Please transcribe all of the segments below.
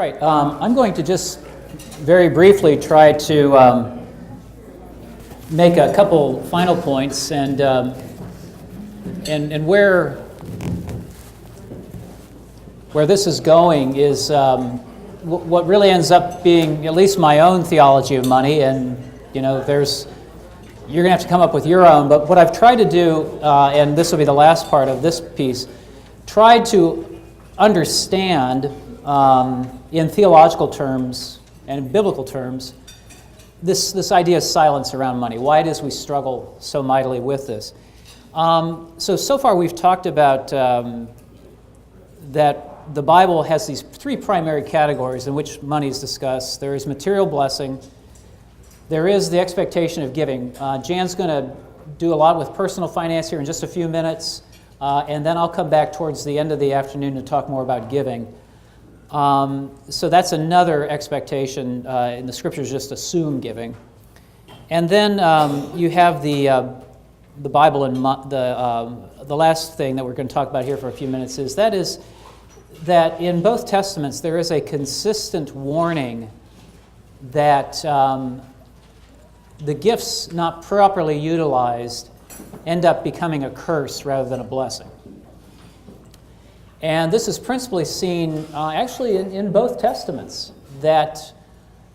right. I'm going to just very briefly try to make a couple final points, and where this is going is what really ends up being at least my own theology of money, and you're going to have to come up with your own. But what I've tried to do, and this will be the last part of this piece, tried to understand in theological terms and in biblical terms this idea of silence around money, why it is we struggle so mightily with this. So far we've talked about that the Bible has these three primary categories in which money is discussed. There is material blessing, there is the expectation of giving. Jan's going to do a lot with personal finance here in just a few minutes, and then I'll come back towards the end of the afternoon to talk more about giving. So that's another expectation in the Scriptures, just assume giving. And then you have the Bible, and the last thing that we're going to talk about here for a few minutes is that in both Testaments there is a consistent warning that the gifts not properly utilized end up becoming a curse rather than a blessing. And this is principally seen actually in both Testaments, that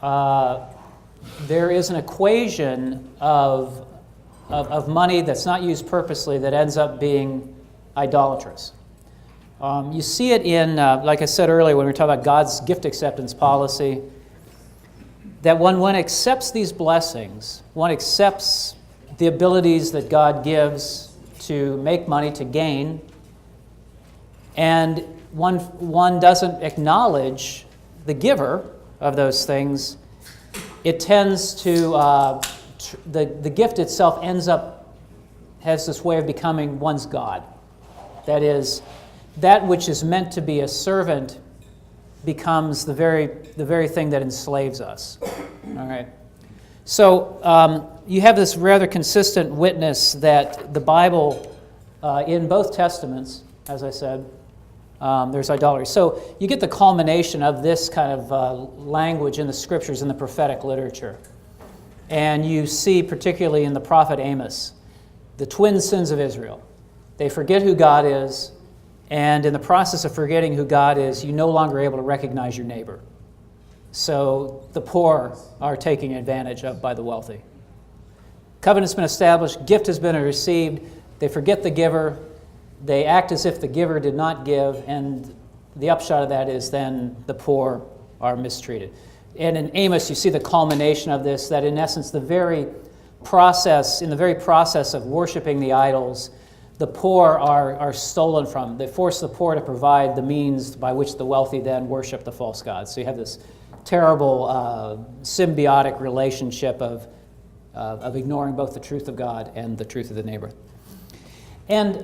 there is an equation of money that's not used purposely that ends up being idolatrous. You see it in, like I said earlier, when we were talking about God's gift acceptance policy, that when one accepts these blessings, one accepts the abilities that God gives to make money, to gain, and one doesn't acknowledge the giver of those things, it tends to, the gift itself has this way of becoming one's God. That is, that which is meant to be a servant becomes the very thing that enslaves us. All right. So you have this rather consistent witness that the Bible, in both Testaments, as I said, there's idolatry. So you get the culmination of this kind of language in the Scriptures, in the prophetic literature. And you see, particularly in the prophet Amos, the twin sins of Israel. They forget who God is, and in the process of forgetting who God is, you're no longer able to recognize your neighbor. So the poor are taken advantage of by the wealthy. Covenant's been established, gift has been received, they forget the giver, they act as if the giver did not give, and the upshot of that is then the poor are mistreated. And in Amos, you see the culmination of this, that in essence, in the very process of worshiping the idols, the poor are stolen from. They force the poor to provide the means by which the wealthy then worship the false gods. So you have this terrible symbiotic relationship of ignoring both the truth of God and the truth of the neighbor. And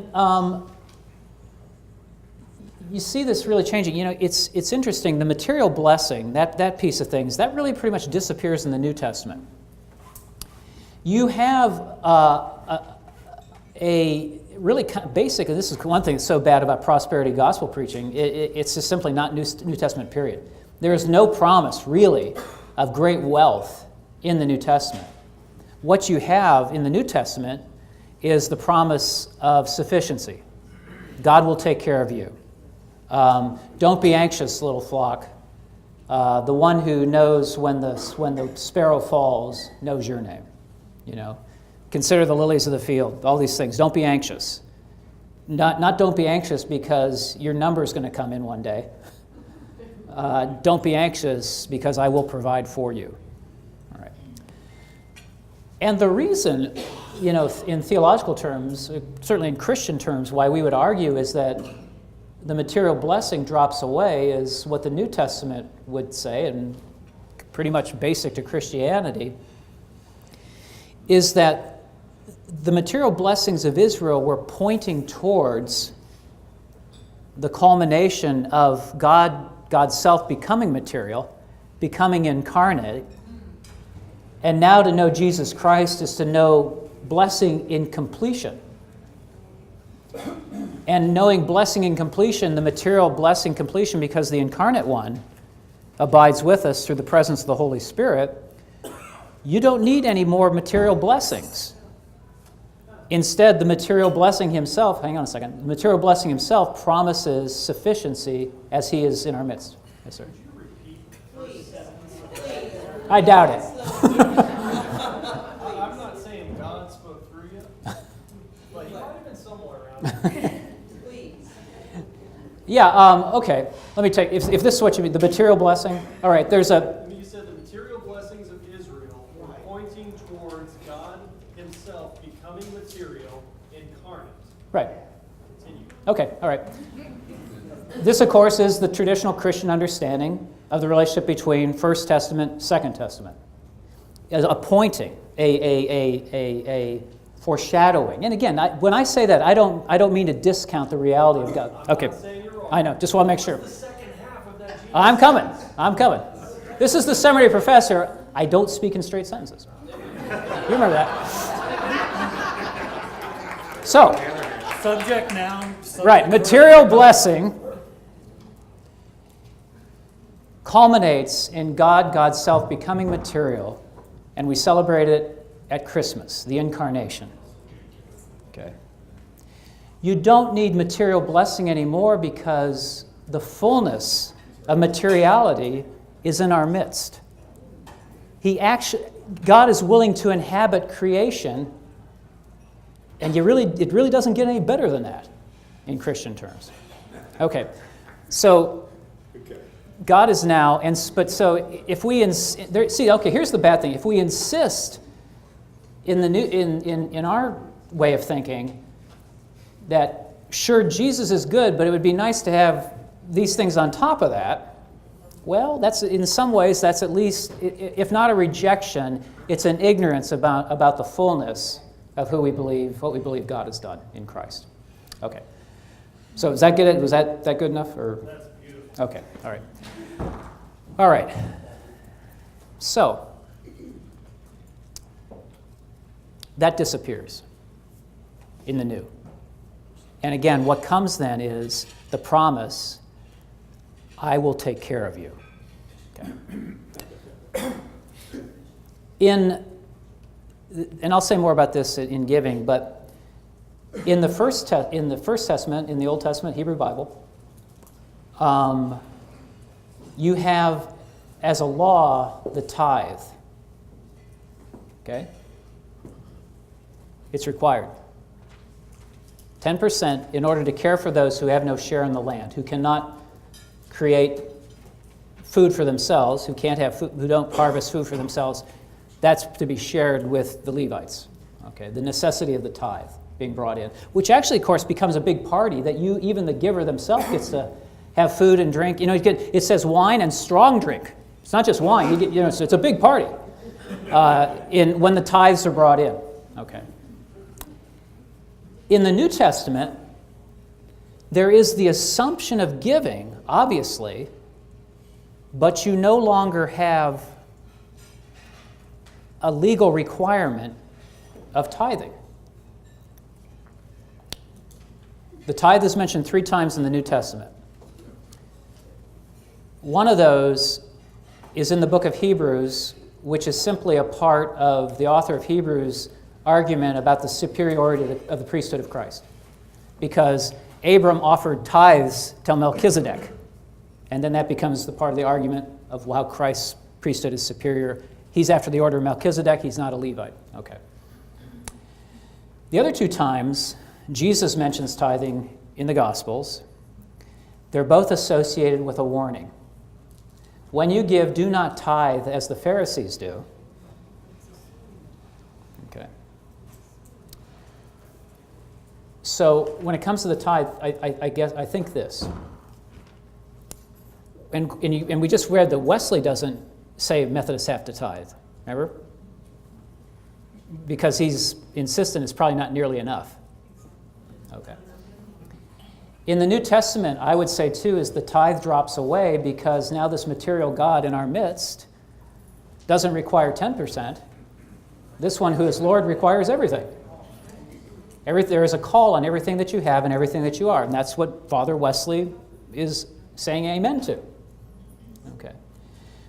you see this really changing. It's interesting. The material blessing, that piece of things, that really pretty much disappears in the New Testament. You have a really basic, and this is one thing that's so bad about prosperity gospel preaching, it's just simply not New Testament, period. There is no promise, really, of great wealth in the New Testament. What you have in the New Testament is the promise of sufficiency. God will take care of you. Don't be anxious, little flock. The one who knows when the sparrow falls knows your name. Consider the lilies of the field, all these things. Don't be anxious. Not don't be anxious because your number is going to come in one day. Don't be anxious because I will provide for you. All right. And the reason, in theological terms, certainly in Christian terms, why we would argue is that the material blessing drops away is what the New Testament would say, and pretty much basic to Christianity, is that the material blessings of Israel were pointing towards the culmination of God's self becoming material, becoming incarnate, and now to know Jesus Christ is to know blessing in completion. And knowing blessing in completion, the material blessing completion, because the incarnate one abides with us through the presence of the Holy Spirit, you don't need any more material blessings. Instead, the material blessing himself, hang on a second, the material blessing himself promises sufficiency as he is in our midst. Yes, sir. I doubt it. I'm not saying God spoke through you, but he might have been somewhere around here. Yeah, okay. Let me take, if this is what you mean, the material blessing. All right, there's a... You said the material blessings of Israel were pointing towards God himself becoming material, incarnate. Right. Continue. Okay, all right. This, of course, is the traditional Christian understanding of the relationship between First Testament, Second Testament. As a pointing, a foreshadowing. And again, when I say that, I don't mean to discount the reality of God. Okay, I know. Just want to make sure. The second half of that Jesus. I'm coming. This is the seminary professor. I don't speak in straight sentences. You remember that? So, Subject, noun. right, material blessing culminates in God's self becoming material, and we celebrate it at Christmas, the incarnation. Okay. You don't need material blessing anymore because the fullness of materiality is in our midst. God is willing to inhabit creation, and it really doesn't get any better than that in Christian terms. Okay, so God is now, so if we here's the bad thing: if we insist in our way of thinking that sure Jesus is good, but it would be nice to have these things on top of that. Well, that's in some ways that's at least, if not a rejection, it's an ignorance about the fullness of what we believe God has done in Christ. Okay. So is that good? Was that good enough? Or? That's beautiful. Okay. All right. All right. So that disappears in the new. And again, what comes then is the promise, I will take care of you. Okay. And I'll say more about this in giving, but in the First Testament, in the Old Testament Hebrew Bible, you have as a law the tithe. Okay? It's required. 10% in order to care for those who have no share in the land, who cannot create food for themselves, who can't have food, who don't harvest food for themselves. That's to be shared with the Levites. Okay, the necessity of the tithe being brought in, which actually, of course, becomes a big party that even the giver themselves gets to have food and drink. You know, it says wine and strong drink. It's not just wine. It's a big party when the tithes are brought in. Okay. In the New Testament, there is the assumption of giving, obviously, but you no longer have a legal requirement of tithing. The tithe is mentioned 3 times in the New Testament. One of those is in the book of Hebrews, which is simply a part of the author of Hebrews' argument about the superiority of the priesthood of Christ. Because Abram offered tithes to Melchizedek, and then that becomes the part of the argument of how Christ's priesthood is superior. He's after the order of Melchizedek, he's not a Levite. Okay. The other 2 times, Jesus mentions tithing in the Gospels. They're both associated with a warning. When you give, do not tithe as the Pharisees do. Okay. So when it comes to the tithe, I think this. And we just read that Wesley doesn't say Methodists have to tithe. Remember? Because he's insistent it's probably not nearly enough. Okay. In the New Testament, I would say, too, is the tithe drops away because now this material God in our midst doesn't require 10%. This one who is Lord requires everything. There is a call on everything that you have and everything that you are, and that's what Father Wesley is saying amen to. Okay.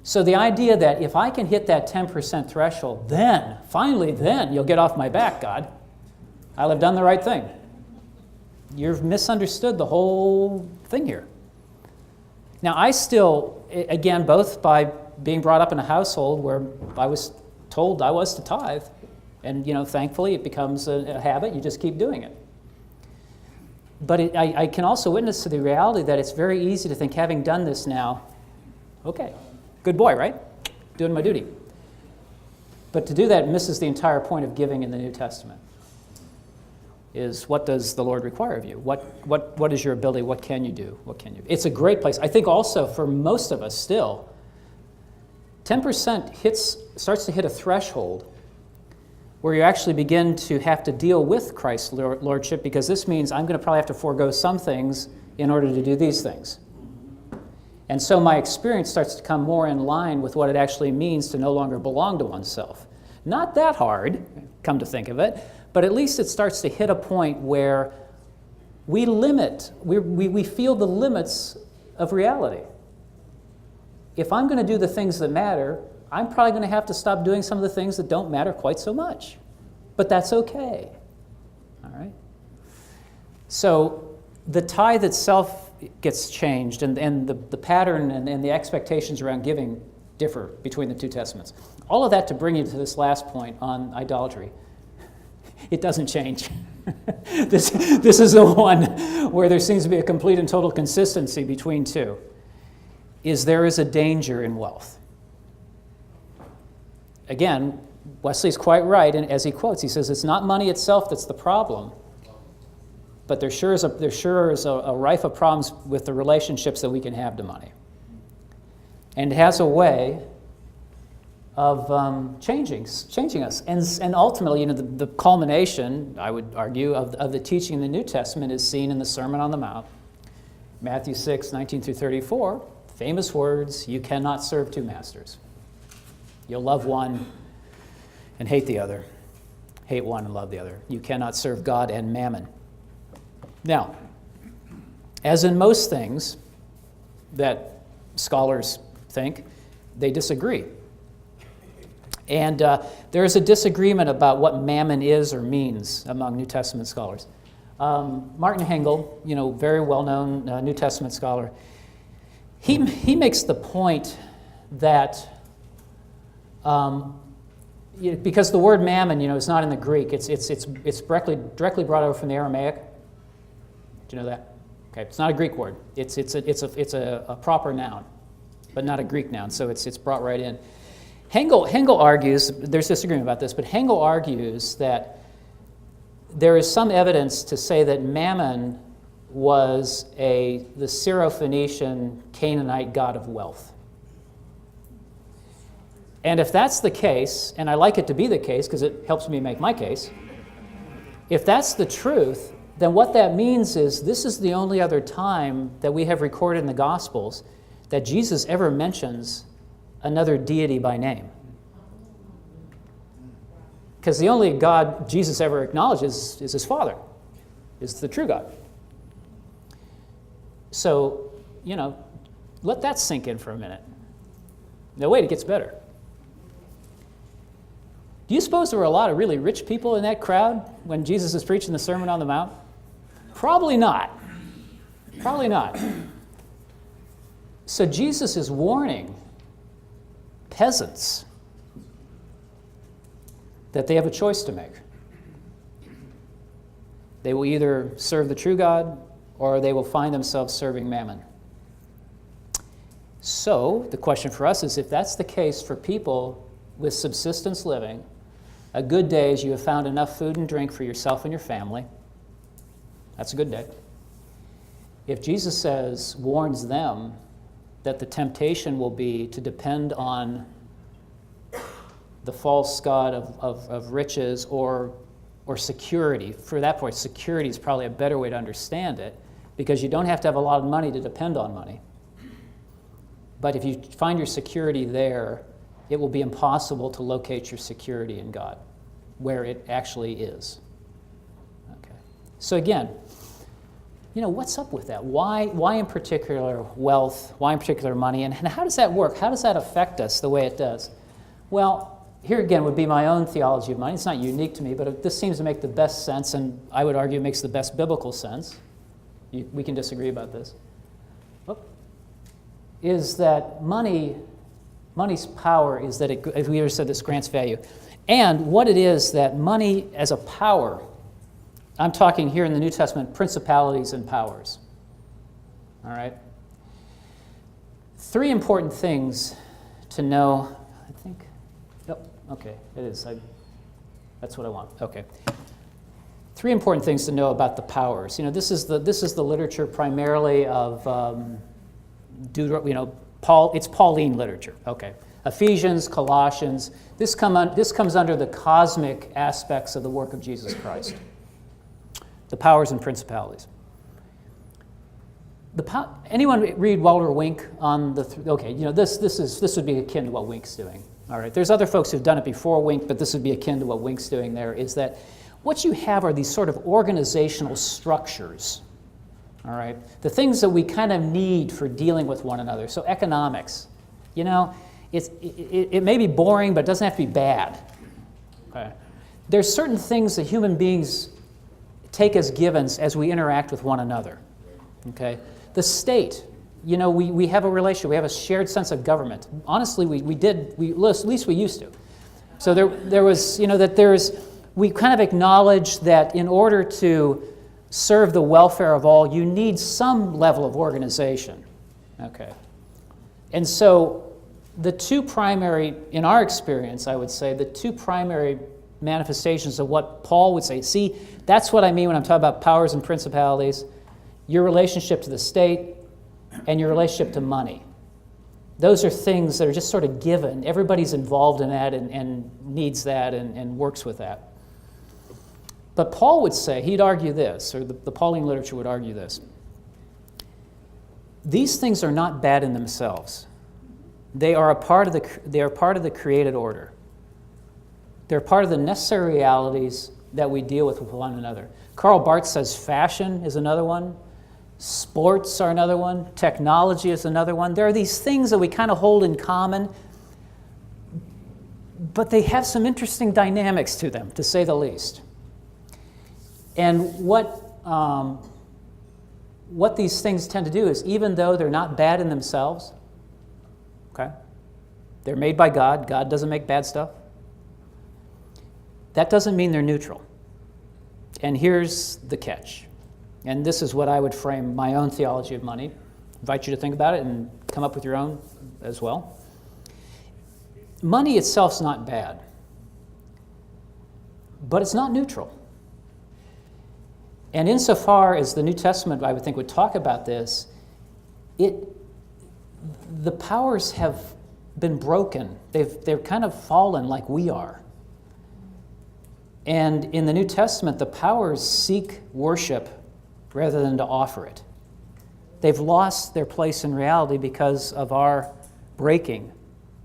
So the idea that if I can hit that 10% threshold, then, finally then, you'll get off my back, God. I'll have done the right thing. You've misunderstood the whole thing here. Now, I still, again, both by being brought up in a household where I was told I was to tithe, and, thankfully it becomes a habit. You just keep doing it. But I can also witness to the reality that it's very easy to think, having done this now, okay, good boy, right? Doing my duty. But to do that misses the entire point of giving in the New Testament. Is what does the Lord require of you? What is your ability? What can you do? What can you do? It's a great place. I think also for most of us still, 10% starts to hit a threshold where you actually begin to have to deal with Christ's lordship, because this means I'm going to probably have to forego some things in order to do these things. And so my experience starts to come more in line with what it actually means to no longer belong to oneself. Not that hard, come to think of it, but at least it starts to hit a point where we feel the limits of reality. If I'm going to do the things that matter, I'm probably going to have to stop doing some of the things that don't matter quite so much. But that's okay. All right? So the tithe itself gets changed, and the pattern and the expectations around giving differ between the two testaments. All of that to bring you to this last point on idolatry. It doesn't change. This is the one where there seems to be a complete and total consistency between two. There is a danger in wealth. Again, Wesley's quite right, and as he quotes, he says, it's not money itself that's the problem, but there sure is a rife of problems with the relationships that we can have to money. And it has a way of changing us. And ultimately, the culmination, I would argue, of the teaching in the New Testament is seen in the Sermon on the Mount. Matthew 6, 19 through 34, famous words, you cannot serve two masters. You'll love one and hate the other. Hate one and love the other. You cannot serve God and mammon. Now, as in most things that scholars think, they disagree. And there is a disagreement about what mammon is or means among New Testament scholars. Martin Hengel, very well-known New Testament scholar, he makes the point that because the word mammon, is not in the Greek, it's directly brought over from the Aramaic. Do you know that? Okay, it's not a Greek word. It's a proper noun, but not a Greek noun. So it's brought right in. Hengel argues, there's disagreement about this, but Hengel argues that there is some evidence to say that mammon was the Syro-Phoenician Canaanite god of wealth. And if that's the case, and I like it to be the case because it helps me make my case, if that's the truth, then what that means is this is the only other time that we have recorded in the Gospels that Jesus ever mentions another deity by name. Because the only God Jesus ever acknowledges is his Father, is the true God. So, let that sink in for a minute. Now, wait, it gets better. Do you suppose there were a lot of really rich people in that crowd when Jesus is preaching the Sermon on the Mount? Probably not. Probably not. So Jesus is warning peasants that they have a choice to make. They will either serve the true God or they will find themselves serving mammon. So the question for us is, if that's the case for people with subsistence living, a good day is you have found enough food and drink for yourself and your family. That's a good day. If Jesus warns them that the temptation will be to depend on the false god of riches or security, for that point, security is probably a better way to understand it, because you don't have to have a lot of money to depend on money. But if you find your security there, it will be impossible to locate your security in God, where it actually is. Okay. So again, what's up with that? Why in particular wealth? Why in particular money? And how does that work? How does that affect us the way it does? Well, here again would be my own theology of money. It's not unique to me, but this seems to make the best sense, and I would argue it makes the best biblical sense. We can disagree about this. Is that money's power is that it, as we already said, this grants value. And what it is that money as a power, I'm talking here in the New Testament, principalities and powers. All right? 3 important things to know. I think, yep, okay, it is. That's what I want. Okay. 3 important things to know about the powers. This is the literature primarily of Paul. It's Pauline literature. Okay. Ephesians, Colossians. This comes under the cosmic aspects of the work of Jesus Christ. The powers and principalities. Anyone read Walter Wink on the? Okay, this would be akin to what Wink's doing. All right. There's other folks who've done it before Wink, but this would be akin to what Wink's doing. There is that what you have are these sort of organizational structures. All right, the things that we kind of need for dealing with one another. So economics, it may be boring, but it doesn't have to be bad. Okay, there's certain things that human beings take as givens as we interact with one another. Okay, the state, we have a relationship, we have a shared sense of government. Honestly, at least we used to. So there was, we kind of acknowledge that in order to serve the welfare of all, you need some level of organization. Okay. And so the 2 primary, in our experience, I would say, the 2 primary manifestations of what Paul would say, see, that's what I mean when I'm talking about powers and principalities, your relationship to the state and your relationship to money. Those are things that are just sort of given. Everybody's involved in that and needs that and works with that. But Paul would say, he'd argue this, or the Pauline literature would argue this. These things are not bad in themselves. They are part of the created order. They're part of the necessary realities that we deal with one another. Karl Barth says fashion is another one. Sports are another one. Technology is another one. There are these things that we kind of hold in common, but they have some interesting dynamics to them, to say the least. And what these things tend to do is, even though they're not bad in themselves, okay, they're made by God. God doesn't make bad stuff. That doesn't mean they're neutral. And here's the catch. And this is what I would frame my own theology of money. I invite you to think about it and come up with your own as well. Money itself is not bad, but it's not neutral. And insofar as the New Testament, I would think, would talk about this, the powers have been broken. They're kind of fallen like we are. And in the New Testament, the powers seek worship rather than to offer it. They've lost their place in reality because of our breaking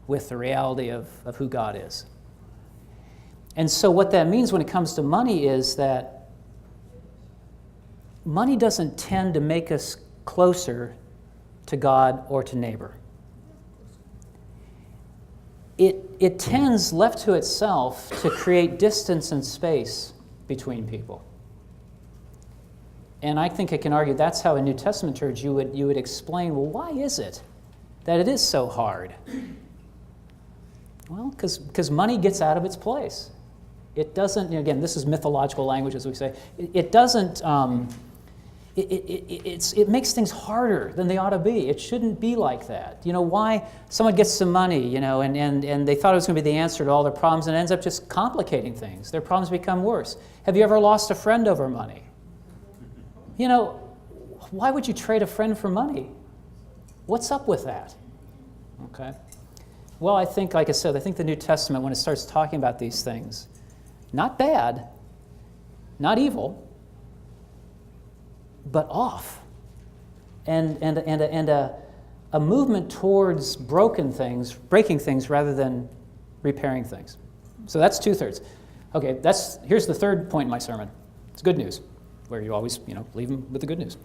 with the reality of who God is. And so what that means when it comes to money is that money doesn't tend to make us closer to God or to neighbor. It tends, left to itself, to create distance and space between people. And I think I can argue that's how in New Testament church you would explain, well, why is it that it is so hard? Well, because money gets out of its place. It doesn't, again, this is mythological language, as we say. It doesn't, it makes things harder than they ought to be. It shouldn't be like that. Why someone gets some money, and they thought it was going to be the answer to all their problems, and it ends up just complicating things. Their problems become worse. Have you ever lost a friend over money? Why would you trade a friend for money? What's up with that? Okay. Well, I think, like I said, I think the New Testament, when it starts talking about these things, not bad, not evil, but off, and a movement towards breaking things rather than repairing things. So that's 2/3. Okay, here's the third point in my sermon. It's good news, where you always leave them with the good news.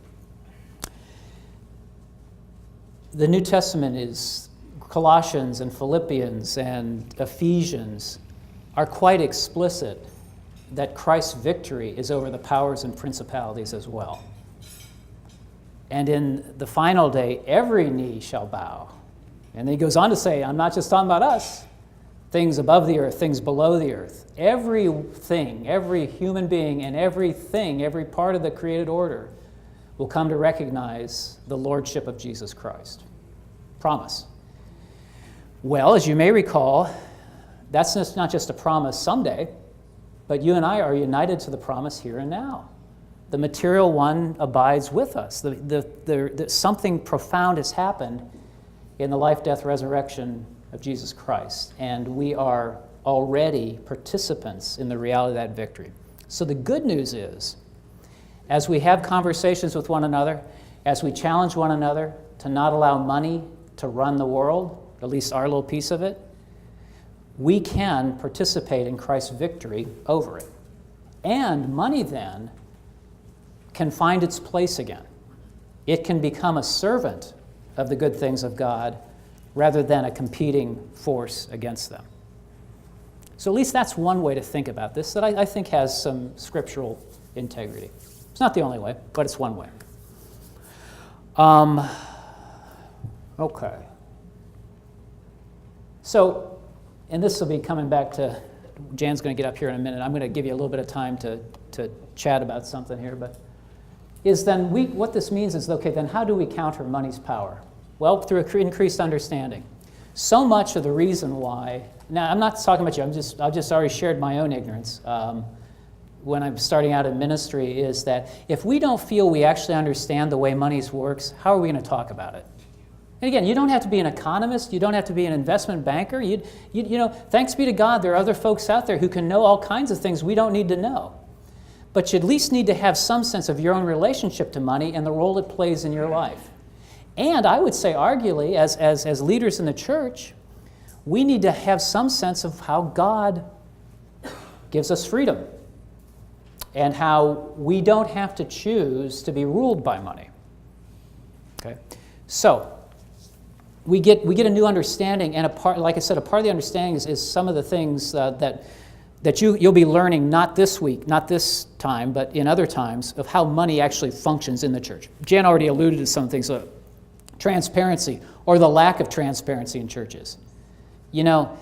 the New Testament is Colossians and Philippians and Ephesians are quite explicit that Christ's victory is over the powers and principalities as well. And in the final day, every knee shall bow. And then he goes on to say, I'm not just talking about us, things above the earth, things below the earth. Everything, every human being, and everything, every part of the created order will come to recognize the lordship of Jesus Christ. Promise. Well, as you may recall, that's not just a promise someday, but you and I are united to the promise here and now. The material one abides with us. Something profound has happened in the life, death, resurrection of Jesus Christ, and we are already participants in the reality of that victory. So the good news is, as we have conversations with one another, as we challenge one another to not allow money to run the world, at least our little piece of it, we can participate in Christ's victory over it. And money then can find its place again. It can become a servant of the good things of God rather than a competing force against them. So at least that's one way to think about this that I think has some scriptural integrity. It's not the only way, but it's one way. Okay. So, and this will be coming back to, Jan's going to get up here in a minute. I'm going to give you a little bit of time to chat about something here, but what this means is, okay, then how do we counter money's power? Well, through increased understanding. So much of the reason why, now I'm not talking about you, I've just already shared my own ignorance when I'm starting out in ministry, is that if we don't feel we actually understand the way money works, how are we going to talk about it? And again, you don't have to be an economist, you don't have to be an investment banker. You know, thanks be to God, there are other folks out there who can know all kinds of things we don't need to know. But you at least need to have some sense of your own relationship to money and the role it plays in your life. And I would say, arguably, as leaders in the church, we need to have some sense of how God gives us freedom and how we don't have to choose to be ruled by money. Okay, so we get a new understanding, and like I said, a part of the understanding is some of the things that you'll be learning not this week, not this time, but in other times, of how money actually functions in the church. Jan already alluded to some things, transparency or the lack of transparency in churches. You know,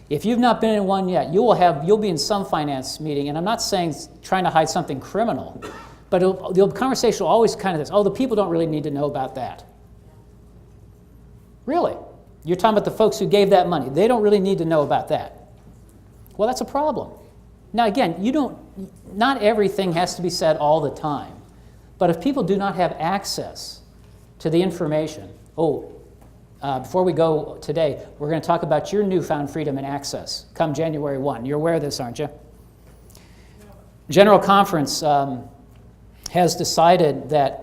if you've not been in one yet, you'll be in some finance meeting, and I'm not saying trying to hide something criminal, but the conversation will always kind of this, the people don't really need to know about that. Really? You're talking about the folks who gave that money. They don't really need to know about that. Well, that's a problem. Now, again, not everything has to be said all the time, but if people do not have access to the information, before we go today, we're going to talk about your newfound freedom and access come January 1. You're aware of this, aren't you? General Conference has decided that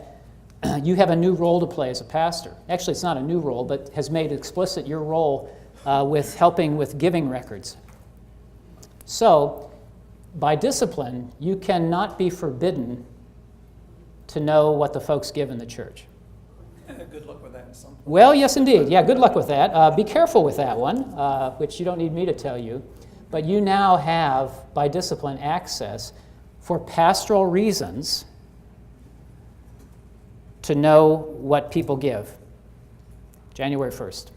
you have a new role to play as a pastor. Actually, it's not a new role, but has made explicit your role with helping with giving records. So, by discipline, you cannot be forbidden to know what the folks give in the church. Good luck with that in some point. Well, yes, indeed. Yeah, good luck with that. Be careful with that one, which you don't need me to tell you. But you now have, by discipline, access for pastoral reasons to know what people give. January 1st,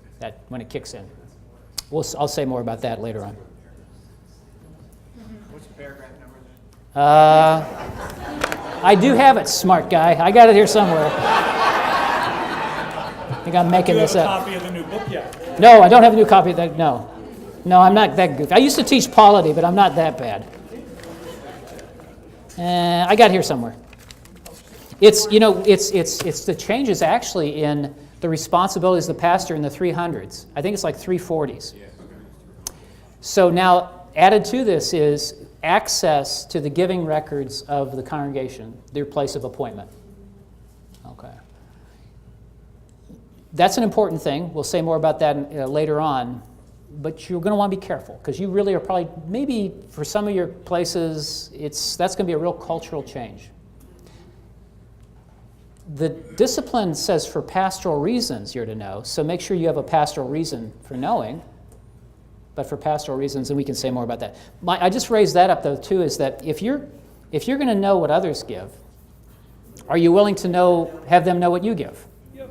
when it kicks in. I'll say more about that later on. What's the paragraph number then? I do have it, smart guy. I got it here somewhere. I think I'm making this up. Do you have a copy of the new book yet? No, I don't have a new copy of that. No, I'm not that goofy. I used to teach polity, but I'm not that bad. I got it here somewhere. It's the changes actually in the responsibilities of the pastor in the 300s. I think it's like 340s. So now added to this is access to the giving records of the congregation, their place of appointment. Okay. That's an important thing. We'll say more about that later on. But you're going to want to be careful because you really are probably, maybe for some of your places, that's going to be a real cultural change. the discipline says for pastoral reasons you're to know, so make sure you have a pastoral reason for knowing, but for pastoral reasons, and we can say more about that. I just raised that up, though, too, is that if you're going to know what others give, are you willing to have them know what you give? Yep.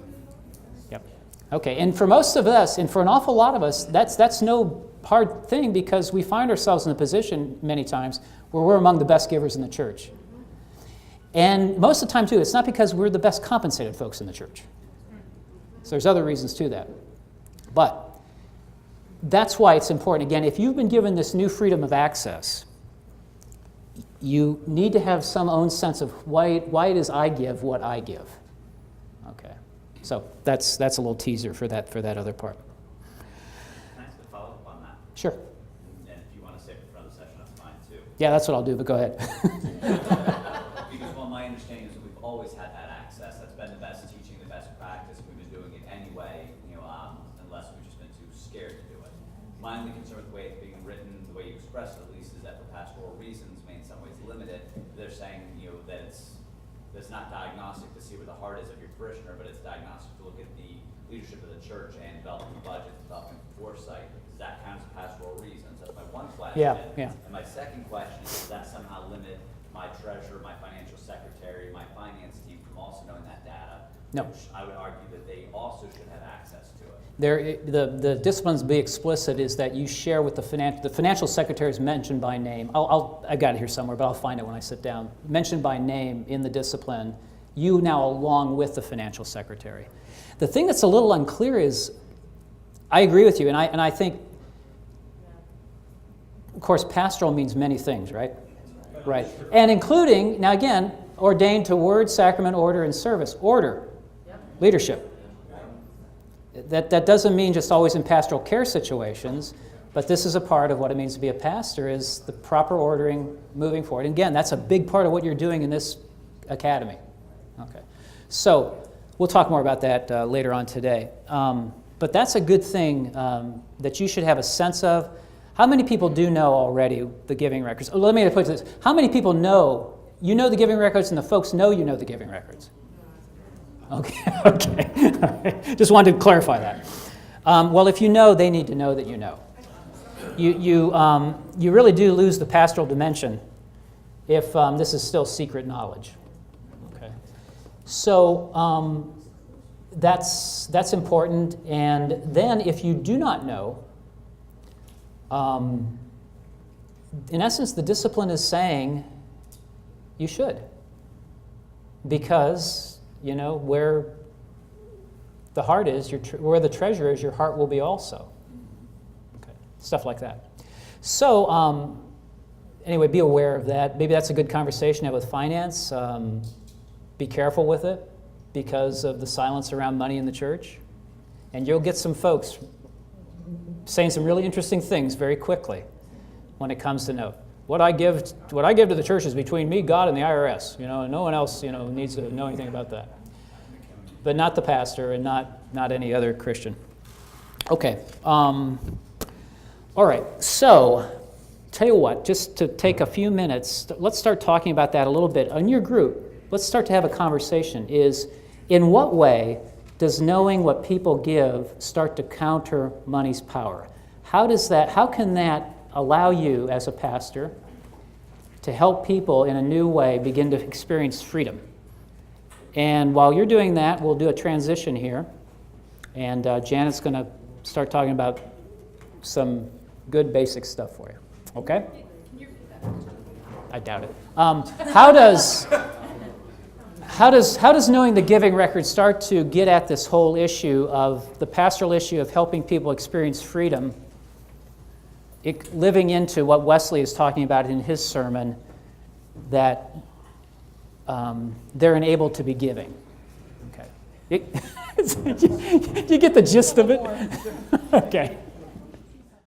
Okay, and for most of us, and for an awful lot of us, that's no hard thing, because we find ourselves in a position many times where we're among the best givers in the church. And most of the time, too, it's not because we're the best compensated folks in the church. So there's other reasons to that. But that's why it's important. Again, if you've been given this new freedom of access, you need to have some own sense of why it is I give what I give. Okay. So that's a little teaser for that other part. Can I ask a follow-up on that? Sure. And if you want to save it for another session, that's fine too. Yeah, that's what I'll do, but go ahead. Because, well, my understanding is that we've always had that access. That's been the best teaching, the best practice. We've been doing it anyway, unless we've just been too scared to do it. My only concern with the way it's being written, the way you express it at least, is that for pastoral reasons may in some ways limit it. They're saying, that it's not diagnostic to see where the heart is of your parishioner, but it's diagnostic to look at the leadership of the church and developing budgets, developing foresight. Does that count as pastoral reasons? That's my one question. Yeah. And my second question is, does that somehow limit my treasurer, my financial secretary, my finance team from also knowing that data? No. Which I would argue that they also should have access to it. The disciplines be explicit is that you share with the financial secretary is mentioned by name. I've got it here somewhere, but I'll find it when I sit down. Mentioned by name in the discipline, you now along with the financial secretary. The thing that's a little unclear is, I agree with you, and I think, of course, pastoral means many things, right? Right. And including, now again, ordained to word, sacrament, order, and service. Order. Leadership. That doesn't mean just always in pastoral care situations, but this is a part of what it means to be a pastor, is the proper ordering moving forward. And again, that's a big part of what you're doing in this academy. Okay. So we'll talk more about that later on today. But that's a good thing that you should have a sense of. How many people do know already the giving records? Oh, let me put this. How many people know the giving records and the folks know you know the giving records? Okay. Just wanted to clarify that. Well, if you know, they need to know that you know. You really do lose the pastoral dimension if this is still secret knowledge. Okay. So that's important. And then if you do not know, in essence, the discipline is saying you should, because where the heart is, where the treasure is, your heart will be also. Okay. Stuff like that. So anyway, be aware of that. Maybe that's a good conversation to have with finance. Be careful with it because of the silence around money in the church. And you'll get some folks saying some really interesting things very quickly when it comes to know. What I give to the church is between me, God, and the IRS. And no one else, needs to know anything about that. But not the pastor and not any other Christian. Okay. All right. So, tell you what, just to take a few minutes, let's start talking about that a little bit. In your group, let's start to have a conversation. In what way does knowing what people give start to counter money's power? How can that allow you as a pastor to help people in a new way begin to experience freedom? And while you're doing that, we'll do a transition here. And Janet's going to start talking about some good basic stuff for you. Okay? I doubt it. How does knowing the giving record start to get at this whole issue of the pastoral issue of helping people experience freedom, living into what Wesley is talking about in his sermon, that they're enabled to be giving? Okay. You get the gist of it? Okay.